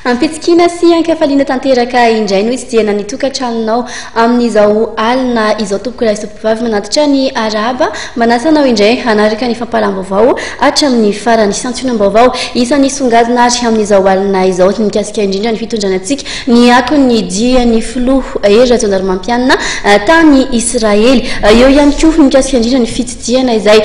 Ampitsikina sy ankafaliana tanteraka indray no itsidiana ny tokantranonao amin'izao alina izao tompoko lahy sy tompom-bavy manatitra ny araba manasanao indray hanaraka ny fampalam-baovao hatramin'ny farany santionam-baovao isan'ny songadina ary amin'izao alina izao mikasika indrindra ny fitondranantsika ny akon'ny dia ny filoha era jandarmampianina tany Israely eo ihany koa mikasika indrindra ny fitidiana izay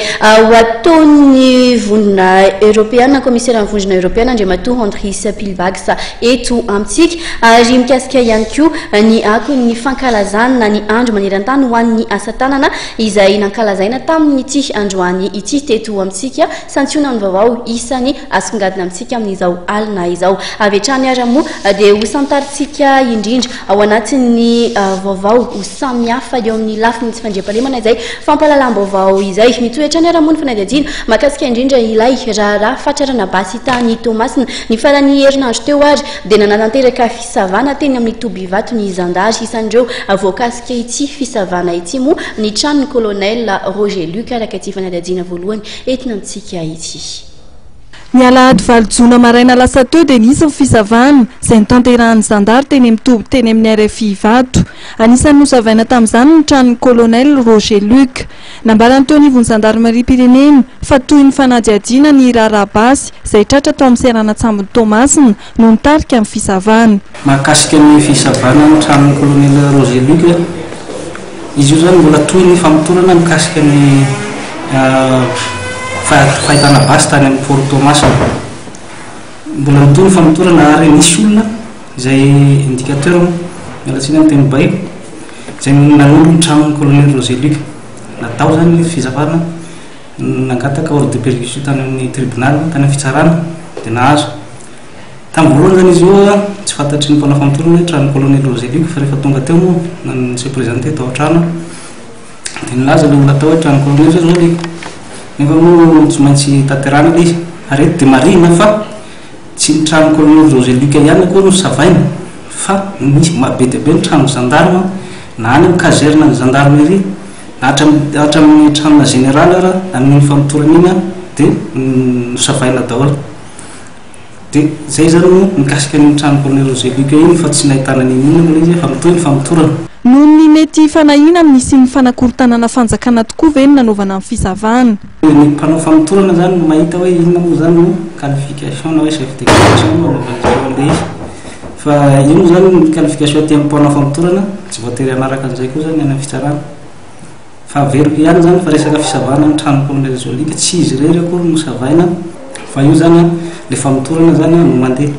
ho ataon'ny vondrona européenne commissaire amin'ny vondrona européenne Andriamatoa Andris Pilbax eto amintsika ary mikasika ihany koa ny akon'ny fankalazana ny andro maneran-tany ho an'ny asa tanana izay nankalazaina tamin'ity androany ity teto amintsika santiona ny vaovao isan'ny asongadina amintsika amin'izao alina izao avy hatrany ary moa dia ho santaritsika indrindra ao anatin'ny vaovao ho samihafa eo amin'ny lafiny tsy fandriam-pahalemana izay fampahalalam-baovao izay mitoetra ny aramoa ny fanadihadiana makasika indrindra ilay raharaha fatrarana basy tany Tomasina ny farany herinandro teo ary dia nanatanteraka fisavana teny amin'ny Tobivato ny Zandary isan'ireo voakasika ity fisavana ity moa ny tranon'ny colonel Roger Luc araka ity fanadihadiana voalohany entina amintsika ity. Ny alahady valojona maraina lasa teo dia nisy ny fisavana izay nitanterahan'ny Zandary teny mitoby teny amin'ny RFI Vato. Anisan'ny nosavaina tamin'izany ny tranon'ny colonel Roger Luc. Nambalany teo anivon'ny Gendarmerie Pireneny fa toy ny fanadihadiana ny rarabasy izay tratra tao amin'ny Serana-Tsambony Tomasina no nitarika amin'ny fisavana. Mahakasika ny fisavana ny tranon'ny colonel Roger Luc izy io zany mbola toy ny famotorana mikasika ny fahitana basy tany amin'ny Port Tomasina mbola toy ny famotorana ary nisy olona izay indicateur mialatsiny amin'ny teny bay izay nanolo ny tranon'ny colonel Roger Luc natao zany fizavana nangataka ordre de perquisition tany amin'ny tribunal tany amin'ny fitsarana dia nahazo tamin'ny voalohany zany izy io tsy fantatry ny mpanao famotorana tranon'ny colonel Roger Luc fa rehefa tonga teo moa se présenté tao an-trano dia nilaza ilay olona tao hoe tranon'ny colonel Roger Luc nefa moa tsy maintsy tanterana ilay izy ary eto dia marina fa tsy ny tranon'ny colonel Roger Luc ihany koa no savaina fa misy be dia be ny trano gendarme na any amin'ny caserna ny gendarmerie hatramin'ny tranona général ara amin'iny famotorana iny dia nosavaina daholo dia zay zany moa mikasika ny tranon'ny colonel Roger Luc iny fa tsy nahitana ninina moa izy fa mitoy ny famotorana. Nohon'ny mety fanahina misy ny fanakorontanana fanjakana tokoa ve ny nanaovana amin'ny fisavana. Ny mpanao famotorana zany no mahita hoe inona moa zany no qualification na hoe chef de qualification anaovan'izay izy fa io moa zany ny qualification aty amin'ny mpanao famotorana tsy voatery anaraka an'izay koa zany any amin'ny fitsarana fa veriko ihany zany fa resaka fisavana ny tranon'ny colonel Roger Luc tsy izy rery akory no savaina fa io zany le famotorana zany no mandeha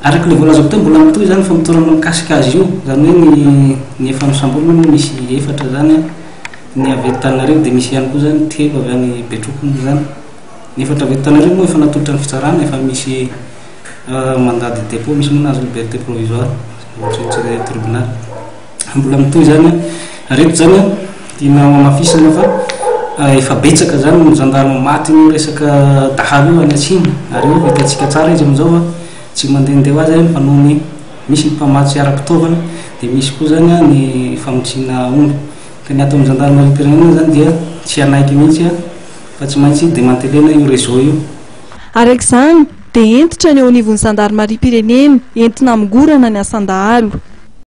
araka le voalaza teo mbola mitoy zany famotorana mikasika azy io zany hoe ny efa nosambolo moa misy efatra zany ny avy Antananarivo dia misy ihany koa zany telo avy any Betrokiny zany ny efatra avy Antananarivo moa efa natolotra ny fitsarana efa misy mandat de dépôt misy moa nazo liberté provisoire ohatrany tribunal mbola mitoy zany reto zany tiana mamafisana fa efa betsaka zany ny gendarme maty no resaka dahalo io any atsiny ary io hitantsika tsara izy amin'izao tsy mandehandeha ho azy mpanao ny misy ny mpamatsy ara-pitaovana dia misy koa zany ny famotsina omby ka ny ato amin'ny gendarmerie pirenena zany dia tsy anaiky mihitsy fa tsy maintsy démantelena io réseau io. Araka izany dia entitra ny eo anivon'ny gendarmerie pirenena entina migorana ny asan-dahalo.